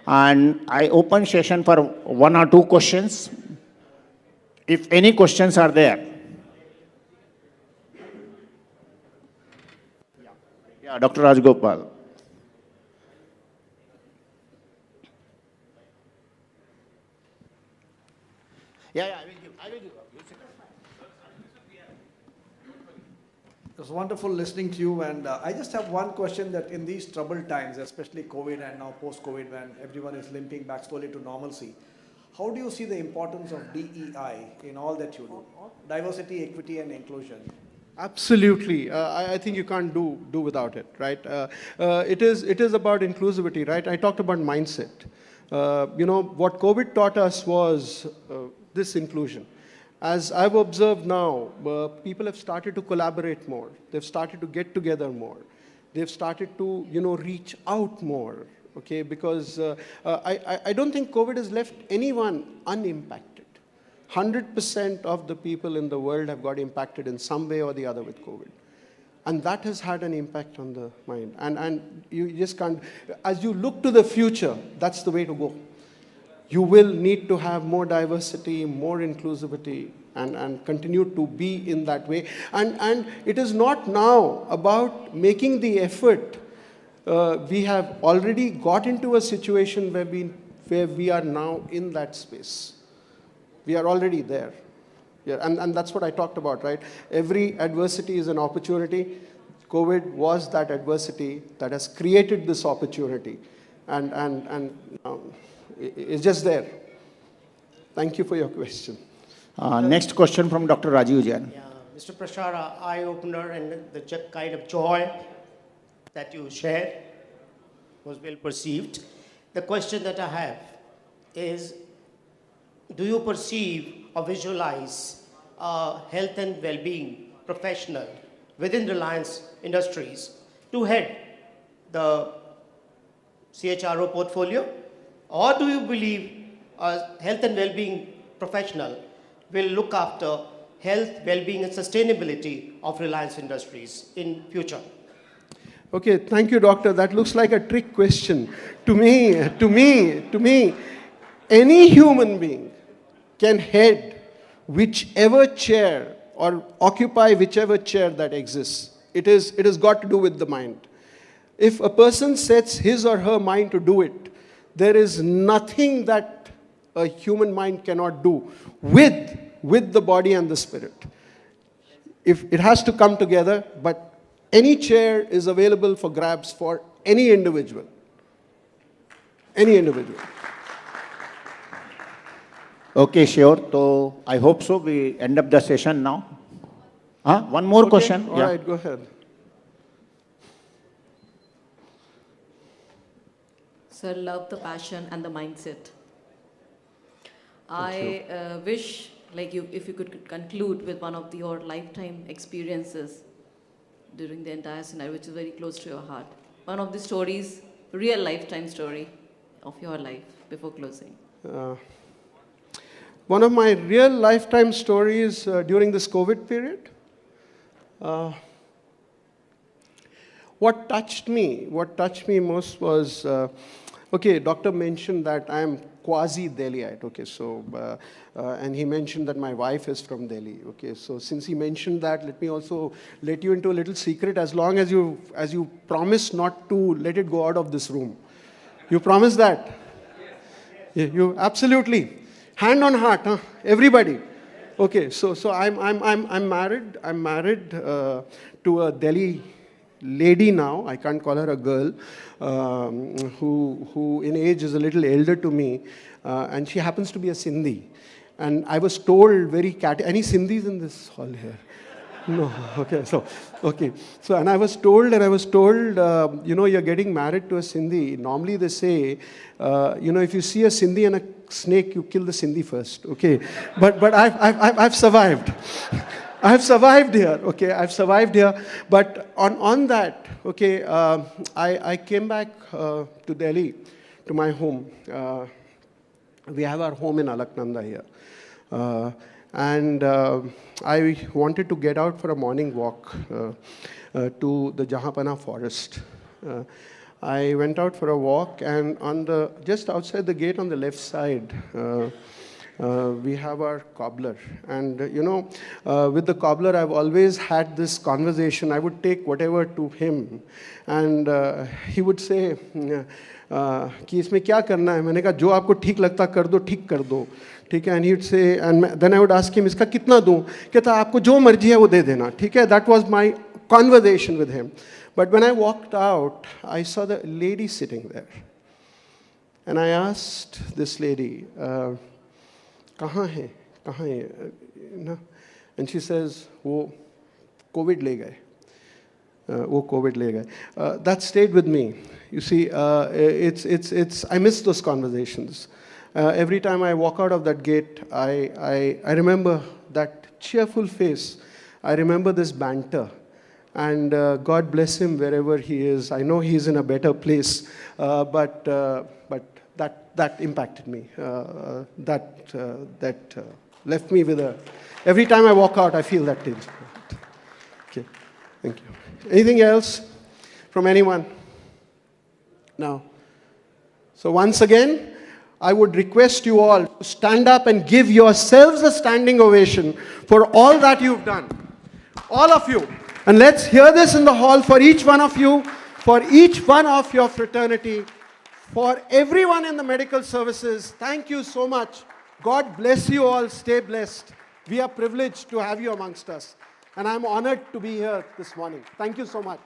And I open session for 1 or 2 questions. If any questions are there. Yeah, Dr. Rajgopal. Yeah, I will give. It was wonderful listening to you, and I just have one question that in these troubled times, especially COVID and now post-COVID, when everyone is limping back slowly to normalcy, how do you see the importance of DEI in all that you do? Diversity, equity, and inclusion. Absolutely. I think you can't do without it, right? It is about inclusivity, right? I talked about mindset. What COVID taught us was this inclusion. As I've observed now, people have started to collaborate more. They've started to get together more. They've started to, reach out more, okay? Because I don't think COVID has left anyone unimpacted. 100% of the people in the world have got impacted in some way or the other with COVID. And that has had an impact on the mind. And you just can't, as you look to the future, that's the way to go. You will need to have more diversity, more inclusivity, and continue to be in that way. And it is not now about making the effort. We have already got into a situation where we are now in that space. We are already there. Yeah, and that's what I talked about, right? Every adversity is an opportunity. COVID was that adversity that has created this opportunity. And it's just there. Thank you for your question. Next question from Dr. Rajiv Jain. Yeah, Mr. Prashara, eye-opener and the kind of joy that you shared was well perceived. The question that I have is, do you perceive or visualize a health and well-being professional within Reliance Industries to head the CHRO portfolio? Or do you believe a health and well-being professional will look after health, well-being and sustainability of Reliance Industries in future? Okay, thank you, doctor. That looks like a trick question. To me, any human being can head whichever chair or occupy whichever chair that exists. It has got to do with the mind. If a person sets his or her mind to do it, there is nothing that a human mind cannot do with the body and the spirit. If it has to come together, but any chair is available for grabs for any individual. Any individual. Okay, sure. So I hope so. We end up the session now. One more question. All right, go ahead. Sir, love the passion and the mindset. I wish, if you could conclude with one of your lifetime experiences during the entire scenario, which is very close to your heart. One of the stories, real lifetime story of your life before closing. One of my real lifetime stories during this COVID period. What touched me most was, okay, doctor mentioned that I am quasi-Delhiite, okay, so, and he mentioned that my wife is from Delhi, okay, so since he mentioned that, let me also let you into a little secret, as long as you promise not to let it go out of this room. You promise that? Yeah, you absolutely. Hand on heart, huh? Everybody. Okay, so I'm married. I'm married to a Delhi lady now. I can't call her a girl, who in age is a little elder to me, and she happens to be a Sindhi. And I was told very any Sindhis in this hall here? No, okay, so, and I was told, you're getting married to a Sindhi. Normally they say, if you see a Sindhi and a snake, you kill the Sindhi first, okay? But I've survived. I've survived here, okay? I've survived here. But on that, okay, I came back to Delhi, to my home. We have our home in Alaknanda here. And I wanted to get out for a morning walk to the Jahanpana forest. I went out for a walk, and just outside the gate on the left side, we have our cobbler. And, with the cobbler, I've always had this conversation. I would take whatever to him, and he would say, कि इसमें क्या करना है? मैंने कहा जो आपको ठीक लगता कर दो, ठीक कर दो, ठीक है? And he would say, and then I would ask him, इसका कितना दूं? कहता आपको जो मर्जी है वो दे देना, ठीक है? That was my conversation with him. But when I walked out, I saw the lady sitting there, and I asked this lady, कहाँ है? कहाँ है? And she says, वो COVID ले गए. वो COVID ले गए. That stayed with me. You see, I miss those conversations. Every time I walk out of that gate, I remember that cheerful face. I remember this banter. And God bless him wherever he is. I know he's in a better place, but that impacted me. That left me with a... Every time I walk out, I feel that tinge. Okay, thank you. Anything else from anyone? No. So once again, I would request you all to stand up and give yourselves a standing ovation for all that you've done. All of you. And let's hear this in the hall for each one of you, for each one of your fraternity, for everyone in the medical services. Thank you so much. God bless you all. Stay blessed. We are privileged to have you amongst us. And I'm honored to be here this morning. Thank you so much.